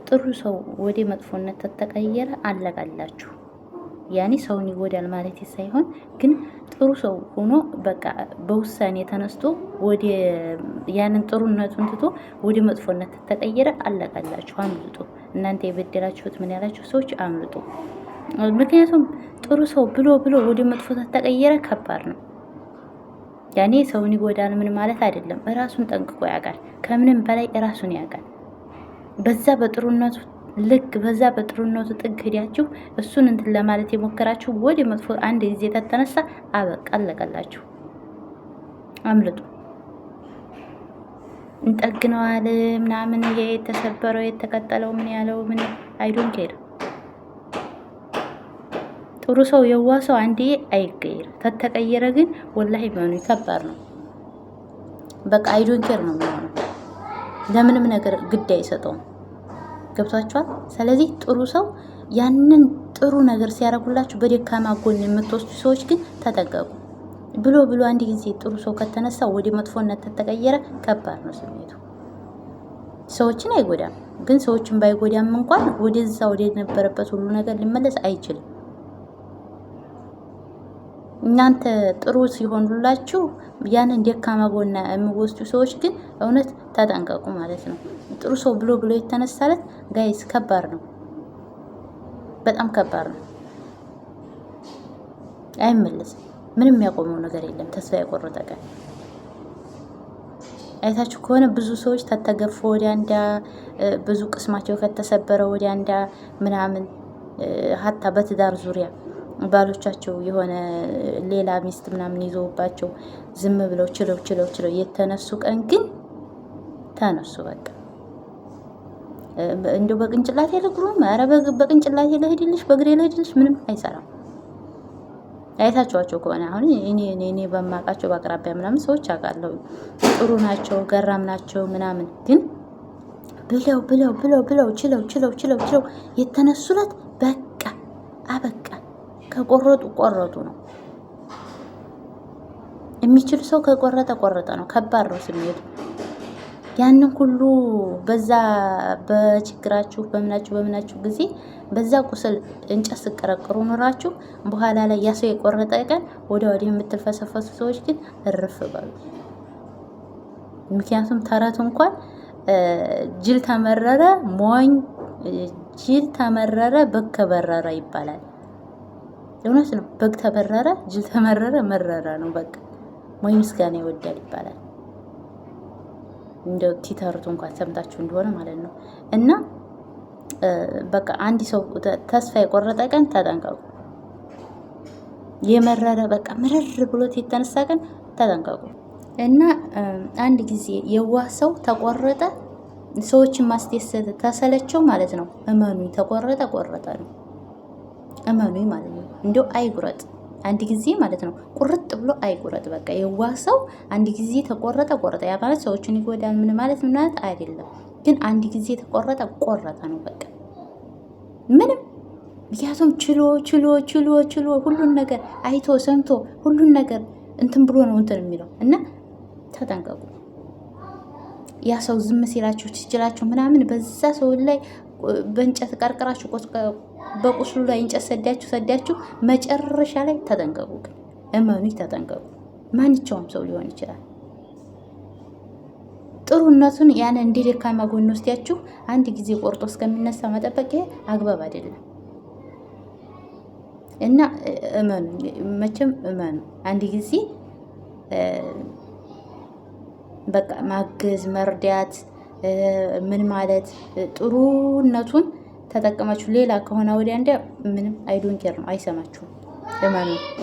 ጥሩ ሰው ወደ መጥፎነት ተተቀየረ አለቀላችሁ። ያኔ ሰውን ይጎዳል ማለት ሳይሆን ግን ጥሩ ሰው ሆኖ በቃ በውሳኔ ተነስቶ ወደ ያንን ጥሩነቱን ትቶ ወደ መጥፎነት ተቀየረ አለቀላችሁ። አምልጡ። እናንተ የበደላችሁት ምን ያላችሁ ሰዎች አምልጡ። ምክንያቱም ጥሩ ሰው ብሎ ወደ መጥፎ ተቀየረ ከባድ ነው። ያኔ ሰውን ይጎዳል ምን ማለት አይደለም። ራሱን ጠንቅቆ ያውቃል። ከምንም በላይ ራሱን ያውቃል። በዛ በጥሩነቱ ልክ በዛ በጥሩነቱ ጥግ ሄዳችሁ እሱን እንትን ለማለት የሞከራችሁ ወደ መጥፎ አንድ ጊዜ ተነሳ አበቃ አለቀላችሁ። አምልጡ። እንጠግነዋል ምናምን ይሄ የተሰበረው የተቀጠለው ምን ያለው ምን አይዶን ኬር ጥሩ ሰው የዋ ሰው አንዴ አይቀየር። ተተቀየረ ግን ወላሂ በእኔ ከባድ ነው። በቃ አይዶን ኬር ነው የሚሆነው። ለምንም ነገር ግድ አይሰጠውም። ገብቷችኋል? ስለዚህ ጥሩ ሰው ያንን ጥሩ ነገር ሲያረጉላችሁ በደካማ ጎን የምትወስዱ ሰዎች ግን ተጠንቀቁ። ብሎ አንድ ጊዜ ጥሩ ሰው ከተነሳ ወደ መጥፎነት ተተቀየረ ከባድ ነው ስሜቱ። ሰዎችን አይጎዳም፣ ግን ሰዎችን ባይጎዳም እንኳን ወደዛ ወደ ነበረበት ሁሉ ነገር ሊመለስ አይችልም። እናንተ ጥሩ ሲሆኑላችሁ ያንን ደካማ ጎና የሚወስዱ ሰዎች ግን እውነት ተጠንቀቁ ማለት ነው። ጥሩ ሰው ብሎ የተነሳለት ጋይስ ከባድ ነው፣ በጣም ከባድ ነው። አይመለስም። ምንም ያቆመው ነገር የለም። ተስፋ የቆረጠ ቀን አይታችሁ ከሆነ ብዙ ሰዎች ተተገፉ ወደ አንዳ ብዙ ቅስማቸው ከተሰበረ ወደ አንዳ ምናምን ሀታ በትዳር ዙሪያ ባሎቻቸው የሆነ ሌላ ሚስት ምናምን ይዘውባቸው ዝም ብለው ችለው የተነሱ ቀን ግን ተነሱ። በቃ እንደው በቅንጭላት ያለግሩም ኧረ በቅንጭላት ያለህድልሽ በእግሬ ያለህድልሽ ምንም አይሰራም። አይታችኋቸው ከሆነ አሁን እኔ በማውቃቸው በአቅራቢያ ምናምን ሰዎች አውቃለሁ። ጥሩ ናቸው፣ ገራም ናቸው ምናምን ግን ብለው ችለው የተነሱለት በቃ አበቃ። ከቆረጡ ቆረጡ ነው የሚችል ሰው ከቆረጠ ነው። ከባድ ነው ስሜቱ። ያንን ሁሉ በዛ በችግራችሁ በምናችሁ ጊዜ በዛ ቁስል እንጨት ስቀረቅሩ ኖራችሁ በኋላ ላይ ያ ሰው የቆረጠ ቀን ወዲህ የምትልፈሰፈሱ ሰዎች ግን እርፍ በሉ። ምክንያቱም ተረት እንኳን ጅል ተመረረ በግ ከበረረ ይባላል። እውነት ነው። በግ ተበረረ ጅል ተመረረ መረረ ነው በቃ። ሞይ ምስጋና ይወዳል ይባላል። እንደው ቲተርቱ እንኳን ሰምታችሁ እንደሆነ ማለት ነው። እና በቃ አንድ ሰው ተስፋ የቆረጠ ቀን ተጠንቀቁ። የመረረ በቃ ምርር ብሎት የተነሳ ቀን ተጠንቀቁ። እና አንድ ጊዜ የዋህ ሰው ተቆረጠ ሰዎችን ማስደሰት ተሰለቸው ማለት ነው። እመኑኝ ተቆረጠ ነው። እመኑኝ ማለት ነው። እንደው አይቁረጥ አንድ ጊዜ ማለት ነው። ቁርጥ ብሎ አይቁረጥ። በቃ የዋህ ሰው አንድ ጊዜ ተቆረጠ። ያ ማለት ሰዎችን ይጎዳል ምን ማለት አይደለም። ግን አንድ ጊዜ ተቆረጠ ነው በቃ ምንም። ምክንያቱም ችሎ ሁሉን ነገር አይቶ ሰምቶ ሁሉን ነገር እንትን ብሎ ነው እንትን የሚለው እና ተጠንቀቁ። ያ ሰው ዝም ሲላችሁ ትችላችሁ ምናምን በዛ ሰው ላይ በእንጨት ቀርቅራችሁ በቁስሉ ላይ እንጨት ሰዳችሁ መጨረሻ ላይ ተጠንቀቁ። ግን እመኑኝ ተጠንቀቁ። ማንኛውም ሰው ሊሆን ይችላል። ጥሩነቱን ያን እንደ ደካማ ጎን ወስዳችሁ አንድ ጊዜ ቆርጦ እስከሚነሳ መጠበቅ ይሄ አግባብ አይደለም። እና እመኑ፣ መቼም እመኑ። አንድ ጊዜ በቃ ማገዝ መርዳት ምን ማለት ጥሩነቱን ተጠቀማችሁ ሌላ ከሆነ ወዲያ ምንም አይዶን ኬር ነው። አይሰማችሁም። እመኑ።